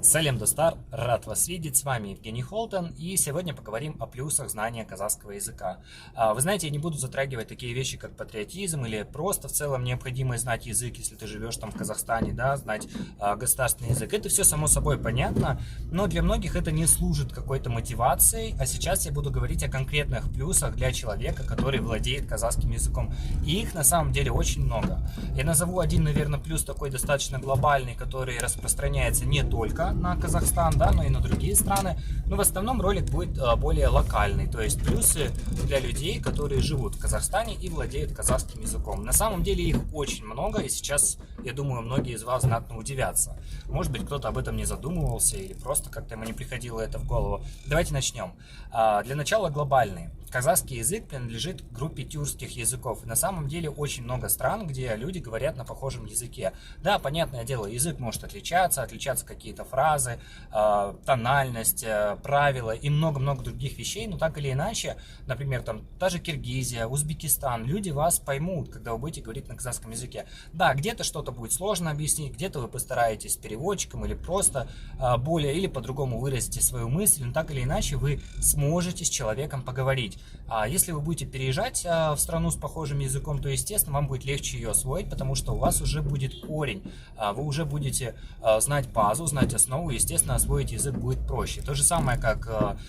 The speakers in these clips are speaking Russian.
Салем Достар, рад вас видеть, с вами Евгений Холтон, и сегодня поговорим о плюсах знания казахского языка. Вы знаете, я не буду затрагивать такие вещи, как патриотизм или просто в целом необходимо знать язык, если ты живешь там в Казахстане, да, знать государственный язык. Это все само собой понятно, но для многих это не служит какой-то мотивацией, а сейчас я буду говорить о конкретных плюсах для человека, который владеет казахским языком. И их на самом деле очень много. Я назову один, наверное, плюс такой достаточно глобальный, который распространяется не только на Казахстан, да, но и на другие страны. Но в основном ролик будет более локальный, то есть плюсы для людей, которые живут в Казахстане и владеют казахским языком. На самом деле их очень много, и сейчас, я думаю, многие из вас знатно удивятся. Может быть, кто-то об этом не задумывался или просто как-то ему не приходило это в голову. Давайте начнем. Для начала глобальный. Казахский язык принадлежит к группе тюркских языков. И на самом деле очень много стран, где люди говорят на похожем языке. Да, понятное дело, язык может отличаться какие-то фразы, тональность, правила и много-много других вещей, но так или иначе, например, там та же Киргизия, Узбекистан, люди вас поймут, когда вы будете говорить на казахском языке. Да, где-то что-то будет сложно объяснить, где-то вы постараетесь с переводчиком или просто более или по-другому выразите свою мысль, но так или иначе вы сможете с человеком поговорить. А если вы будете переезжать в страну с похожим языком, то, естественно, вам будет легче ее освоить, потому что у вас уже будет корень, вы уже будете знать базу, знать основу, естественно, освоить язык будет проще. То же самое, как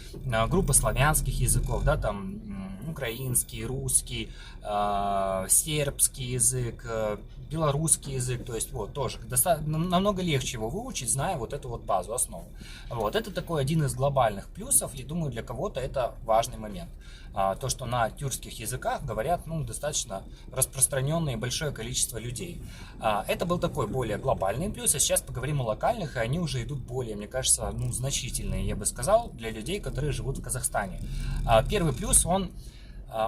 группа славянских языков, да, там украинский, русский, сербский язык, белорусский язык, то есть вот тоже намного легче его выучить, зная вот эту вот базу, основу. Вот это такой один из глобальных плюсов, и думаю, для кого-то это важный момент. То, что на тюркских языках говорят достаточно распространенное и большое количество людей. Это был такой более глобальный плюс, а сейчас поговорим о локальных, и они уже идут более, мне кажется, значительные, я бы сказал, для людей, которые живут в Казахстане. Первый плюс, он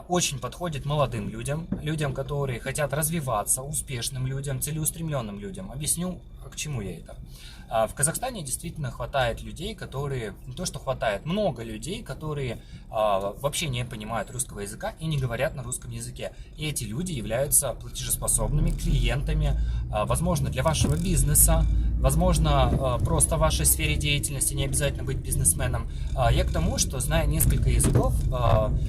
очень подходит молодым людям, которые хотят развиваться, успешным людям, целеустремленным людям. Объясню, к чему я это. В Казахстане действительно хватает людей, которые, не то что хватает, много людей, которые вообще не понимают русского языка и не говорят на русском языке. И эти люди являются платежеспособными клиентами, возможно, для вашего бизнеса, возможно, просто в вашей сфере деятельности, не обязательно быть бизнесменом. Я к тому, что, зная несколько языков,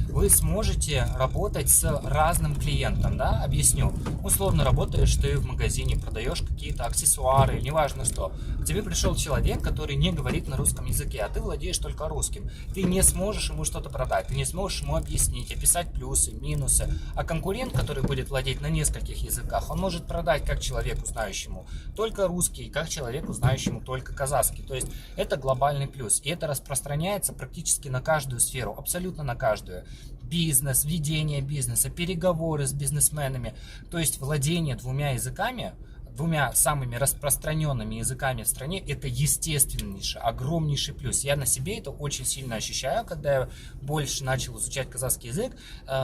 вы сможете работать с разным клиентом, да? Объясню. Условно работаешь ты в магазине, продаешь какие-то аксессуары, неважно что. К тебе пришел человек, который не говорит на русском языке, а ты владеешь только русским. Ты не сможешь ему что-то продать, ты не сможешь ему объяснить, описать плюсы, минусы. А конкурент, который будет владеть на нескольких языках, он может продать как человеку, знающему только русский, как человеку, знающему только казахский. То есть это глобальный плюс. И это распространяется практически на каждую сферу, абсолютно на каждую. Бизнес, ведение бизнеса, переговоры с бизнесменами. То есть владение двумя языками, двумя самыми распространенными языками в стране, это естественнейший, огромнейший плюс. Я на себе это очень сильно ощущаю, когда я больше начал изучать казахский язык,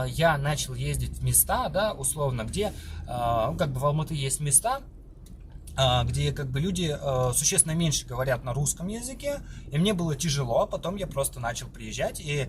я начал ездить в места, да, условно, где, как бы в Алматы есть места, где как бы люди существенно меньше говорят на русском языке, и мне было тяжело, а потом я просто начал приезжать и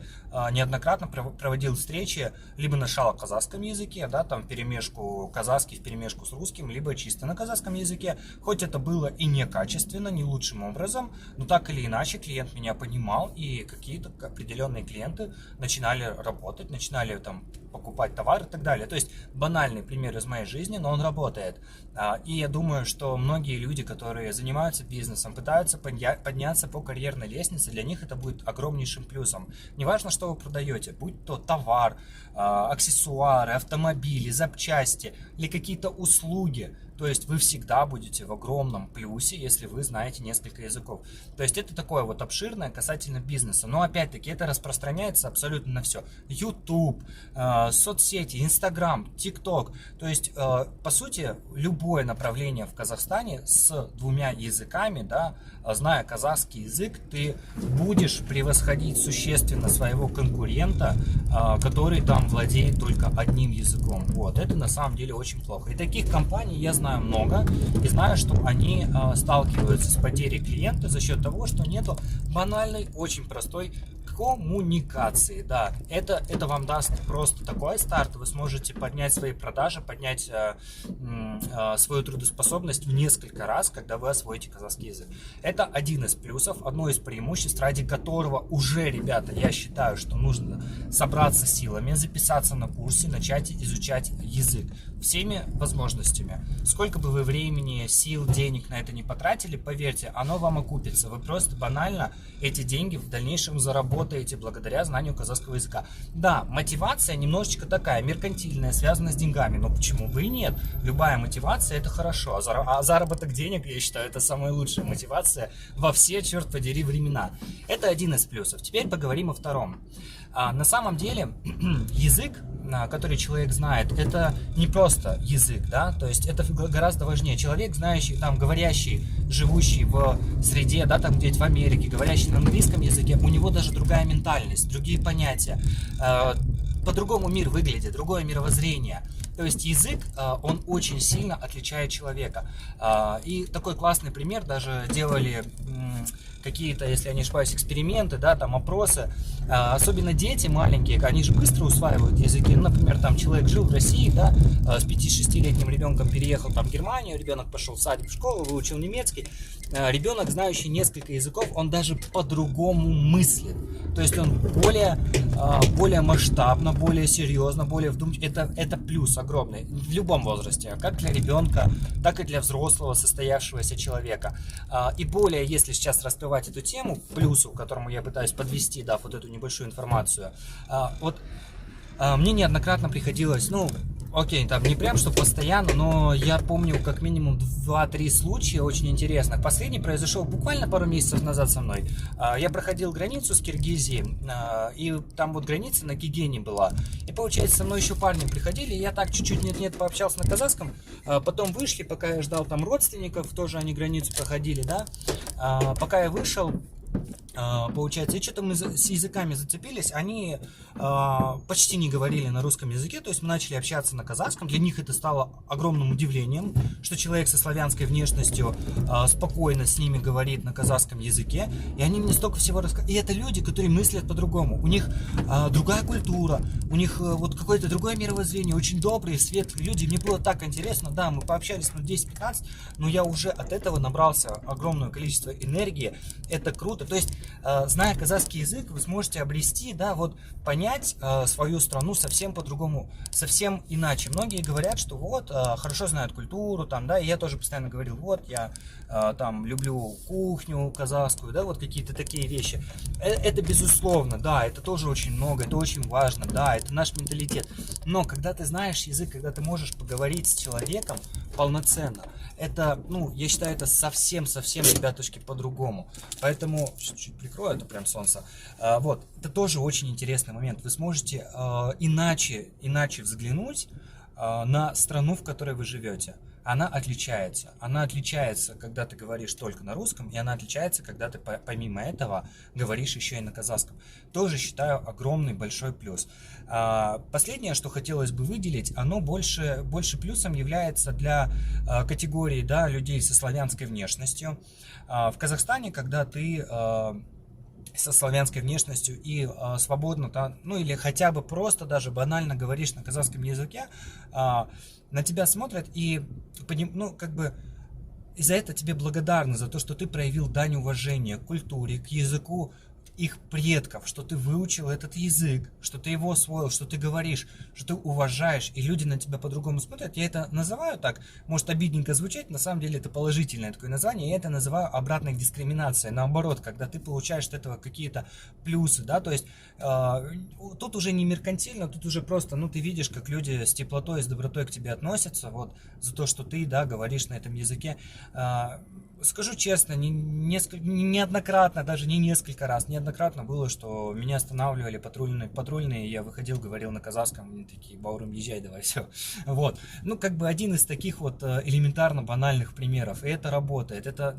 неоднократно проводил встречи либо на шало-казахском языке, да, там вперемешку казахский, вперемешку с русским, либо чисто на казахском языке, хоть это было и некачественно, не лучшим образом, но так или иначе клиент меня понимал, и какие-то определенные клиенты начинали работать, начинали там покупать товар и так далее. То есть банальный пример из моей жизни, но он работает. И я думаю, что многие люди, которые занимаются бизнесом, пытаются подняться по карьерной лестнице, для них это будет огромнейшим плюсом. Неважно, что вы продаете, будь то товар, аксессуары, автомобили, запчасти или какие-то услуги. То есть вы всегда будете в огромном плюсе, если вы знаете несколько языков. То есть это такое вот обширное касательно бизнеса. Но опять-таки это распространяется абсолютно на все. YouTube, соцсети, Instagram, TikTok. То есть по сути любое направление в Казахстане с двумя языками, да, зная казахский язык, ты будешь превосходить существенно своего конкурента, который там владеет только одним языком. Вот, это на самом деле очень плохо. И таких компаний я знаю много, и знаю, что они сталкиваются с потерей клиента за счет того, что нету банальной, очень простой коммуникации, да, это вам даст просто такой старт, вы сможете поднять свои продажи, поднять свою трудоспособность в несколько раз, когда вы освоите казахский язык. Это один из плюсов, одно из преимуществ, ради которого уже, ребята, я считаю, что нужно собраться силами, записаться на курсе, начать изучать язык всеми возможностями. Сколько бы вы времени, сил, денег на это не потратили, поверьте, оно вам окупится. Вы просто банально эти деньги в дальнейшем заработаете благодаря знанию казахского языка. Да, мотивация немножечко такая, меркантильная, связана с деньгами, но почему бы и нет? Любая мотивация — это хорошо, а заработок денег, я считаю, это самая лучшая мотивация во все, черт подери, времена. Это один из плюсов. Теперь поговорим о втором. На самом деле язык, который человек знает, это не просто язык, да, то есть это гораздо важнее. Человек, знающий, там, говорящий, живущий в среде, да, там где-то в Америке, говорящий на английском языке, у него даже другая ментальность, другие понятия, по-другому мир выглядит, другое мировоззрение. То есть язык, он очень сильно отличает человека. И такой классный пример, даже делали какие-то, если я не ошибаюсь, эксперименты, да, там опросы. Особенно дети маленькие, они же быстро усваивают языки. Ну, например, там человек жил в России, да, с 5-6-летним ребенком переехал там в Германию, ребенок пошел в садик, в школу, выучил немецкий. Ребенок, знающий несколько языков, он даже по-другому мыслит. То есть он более масштабно, более серьезно, более вдумчиво. Это плюс огромный в любом возрасте, как для ребенка, так и для взрослого состоявшегося человека. И более, если сейчас раскрывать эту тему, к плюсу, к которому я пытаюсь подвести, дав вот эту небольшую информацию, мне неоднократно приходилось, окей, там не прям что постоянно, но я помню как минимум 2-3 случая очень интересных. Последний произошел буквально пару месяцев назад со мной. Я проходил границу с Киргизией, и там вот граница на Гигене была. И получается, со мной еще парни приходили, и я так чуть-чуть нет-нет пообщался на казахском. Потом вышли, пока я ждал там родственников, тоже они границу проходили, да. Пока я вышел, получается, и что-то мы с языками зацепились, они почти не говорили на русском языке, то есть мы начали общаться на казахском, для них это стало огромным удивлением, что человек со славянской внешностью спокойно с ними говорит на казахском языке, и они мне столько всего рассказали, и это люди, которые мыслят по-другому, у них другая культура, у них вот какое-то другое мировоззрение, очень добрые, светлые люди, мне было так интересно, да, мы пообщались 10-15, но я уже от этого набрался огромное количество энергии, это круто, то есть зная казахский язык, вы сможете обрести, да, вот понять свою страну совсем по-другому, совсем иначе. Многие говорят, что вот, хорошо знают культуру, там, да, и я тоже постоянно говорил, вот, я там люблю кухню казахскую, да, вот какие-то такие вещи. Это безусловно, да, это тоже очень много, это очень важно, да, это наш менталитет. Но когда ты знаешь язык, когда ты можешь поговорить с человеком полноценно, это, я считаю, это совсем, ребятушки, по-другому. Поэтому, чуть-чуть прикрою, это прям солнце. Вот, это тоже очень интересный момент. Вы сможете иначе взглянуть на страну, в которой вы живете. Она отличается. Она отличается, когда ты говоришь только на русском, и она отличается, когда ты помимо этого говоришь еще и на казахском. Тоже считаю огромный большой плюс. Последнее, что хотелось бы выделить, оно больше плюсом является для категории, да, людей со славянской внешностью. В Казахстане, когда ты со славянской внешностью и свободно, или хотя бы просто даже банально говоришь на казахском языке, на тебя смотрят и, и за это тебе благодарны, за то, что ты проявил дань уважения к культуре, к языку их предков, что ты выучил этот язык, что ты его освоил, что ты говоришь, что ты уважаешь, и люди на тебя по-другому смотрят. Я это называю так, может обидненько звучать, на самом деле это положительное такое название, я это называю обратной дискриминацией. Наоборот, когда ты получаешь от этого какие-то плюсы, да, то есть тут уже не меркантильно, тут уже просто, ты видишь, как люди с теплотой, с добротой к тебе относятся, вот, за то, что ты, да, говоришь на этом языке. Скажу честно, неоднократно, даже не несколько раз, неоднократно было, что меня останавливали патрульные, я выходил, говорил на казахском, они такие: Баурым, езжай давай, все. Вот. Один из таких вот элементарно банальных примеров, и это работает. Это,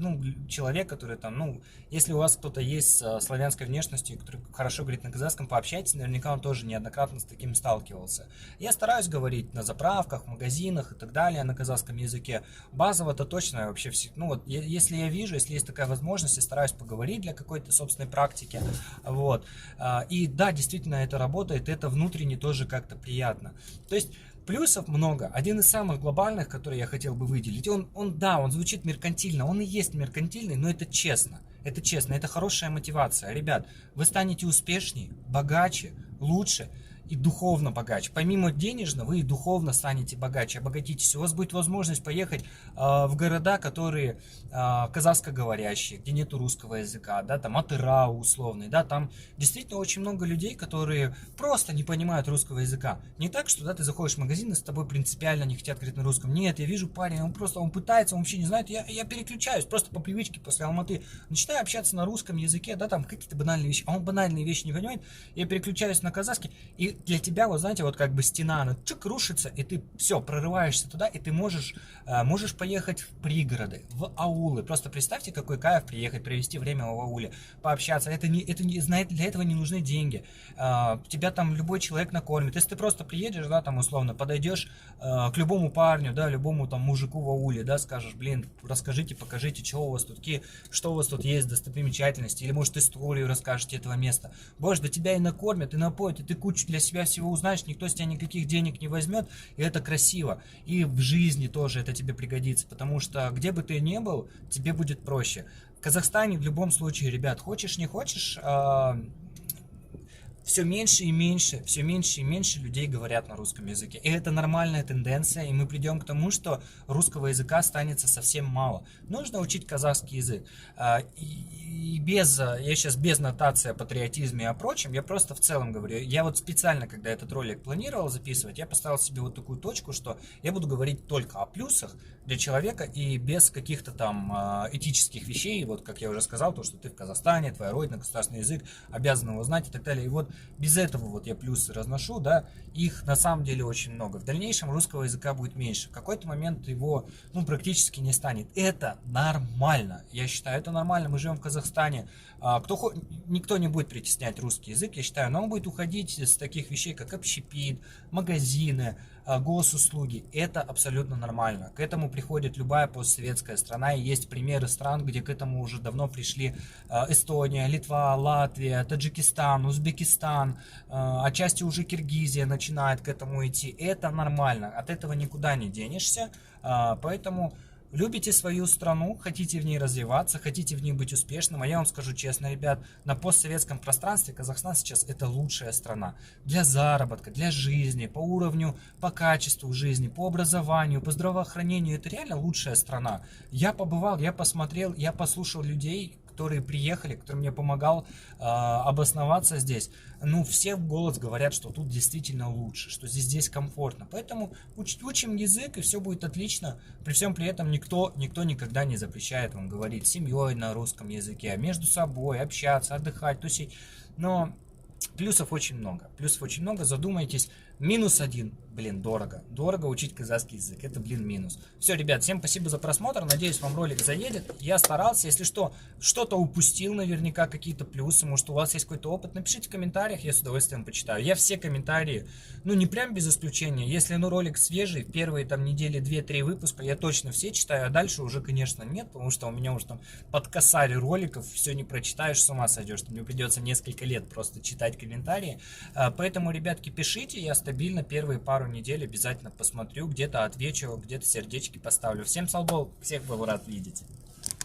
человек, который там, если у вас кто-то есть с славянской внешностью, который хорошо говорит на казахском, пообщайтесь, наверняка он тоже неоднократно с таким сталкивался. Я стараюсь говорить на заправках, в магазинах и так далее на казахском языке. Базово-то точно вообще все, если я вижу, если есть такая возможность, я стараюсь поговорить для какой-то собственной практики. Вот. И да, действительно это работает, это внутренне тоже как-то приятно. То есть плюсов много. Один из самых глобальных, который я хотел бы выделить, он звучит меркантильно, он и есть меркантильный, но это честно. Это честно, это хорошая мотивация. Ребят, вы станете успешнее, богаче, лучше и духовно богаче. Помимо денежного, вы и духовно станете богаче, обогатитесь. У вас будет возможность поехать в города, которые казахскоговорящие, где нету русского языка, да, там Атырау условный, да, там действительно очень много людей, которые просто не понимают русского языка. Не так, что, да, ты заходишь в магазин, и с тобой принципиально не хотят говорить на русском. Нет, я вижу парень, он пытается, он вообще не знает, я переключаюсь, просто по привычке после Алматы, начинаю общаться на русском языке, да, там какие-то банальные вещи, а он банальные вещи не понимает, я переключаюсь на казахский, и для тебя, вот знаете, вот как бы стена, она чик рушится, и ты все, прорываешься туда, и ты можешь поехать в пригороды, в аулы. Просто представьте, какой кайф приехать, провести время в ауле, пообщаться. Знаете, для этого не нужны деньги. Тебя там любой человек накормит. Если ты просто приедешь, да, там условно, подойдешь к любому парню, да, любому там мужику в ауле, да, скажешь, блин, расскажите, покажите, что у вас тут есть, достопримечательности, или может историю расскажете этого места. Боже, да тебя и накормят, и напоят, и ты кучу для себя всего узнаешь, никто с тебя никаких денег не возьмет, и это красиво. И в жизни тоже это тебе пригодится, потому что где бы ты ни был, тебе будет проще. В Казахстане в любом случае, ребят, хочешь не хочешь, все меньше и меньше людей говорят на русском языке. И это нормальная тенденция, и мы придем к тому, что русского языка останется совсем мало. Нужно учить казахский язык. Я сейчас без нотации о патриотизме и о прочем, я просто в целом говорю. Я вот специально, когда этот ролик планировал записывать, я поставил себе вот такую точку, что я буду говорить только о плюсах для человека и без каких-то там этических вещей, вот как я уже сказал, то, что ты в Казахстане, твоя родина, государственный язык, обязан его знать и так далее. И вот без этого вот я плюсы разношу, да, их на самом деле очень много. В дальнейшем русского языка будет меньше. В какой-то момент его, практически не станет. Это нормально. Я считаю, это нормально. Мы живем в Казахстане. Никто не будет притеснять русский язык, я считаю, но он будет уходить из таких вещей, как общепит, магазины, госуслуги. Это абсолютно нормально. К этому приходит любая постсоветская страна, и есть примеры стран, где к этому уже давно пришли: Эстония, Литва, Латвия, Таджикистан, Узбекистан, отчасти уже Киргизия начинает к этому идти. Это нормально, от этого никуда не денешься, поэтому любите свою страну, хотите в ней развиваться, хотите в ней быть успешным, а я вам скажу честно, ребят, на постсоветском пространстве Казахстан сейчас это лучшая страна для заработка, для жизни, по уровню, по качеству жизни, по образованию, по здравоохранению. Это реально лучшая страна. Я побывал, я посмотрел, я послушал людей, которые приехали, кто мне помогал обосноваться здесь. Все в голос говорят, что тут действительно лучше, что здесь комфортно. Поэтому учим язык, и все будет отлично. При всем при этом никто никогда не запрещает вам говорить с семьей на русском языке, между собой, общаться, отдыхать, тусить. Но плюсов очень много. Задумайтесь. Минус один. Дорого. Дорого учить казахский язык. Это, минус. Все, ребят, всем спасибо за просмотр. Надеюсь, вам ролик заедет. Я старался. Если что-то упустил, наверняка какие-то плюсы. Может, у вас есть какой-то опыт. Напишите в комментариях, я с удовольствием почитаю. Я все комментарии, не прям без исключения. Если, ролик свежий, первые недели 2-3 выпуска, я точно все читаю. А дальше уже, конечно, нет, потому что у меня уже там под косарь роликов. Все не прочитаешь, с ума сойдешь. Мне придется несколько лет просто читать комментарии. Поэтому, ребятки, пишите. Я стабильно первые пару недель обязательно посмотрю, где-то отвечу, где-то сердечки поставлю. Всем салбол, всех был рад видеть.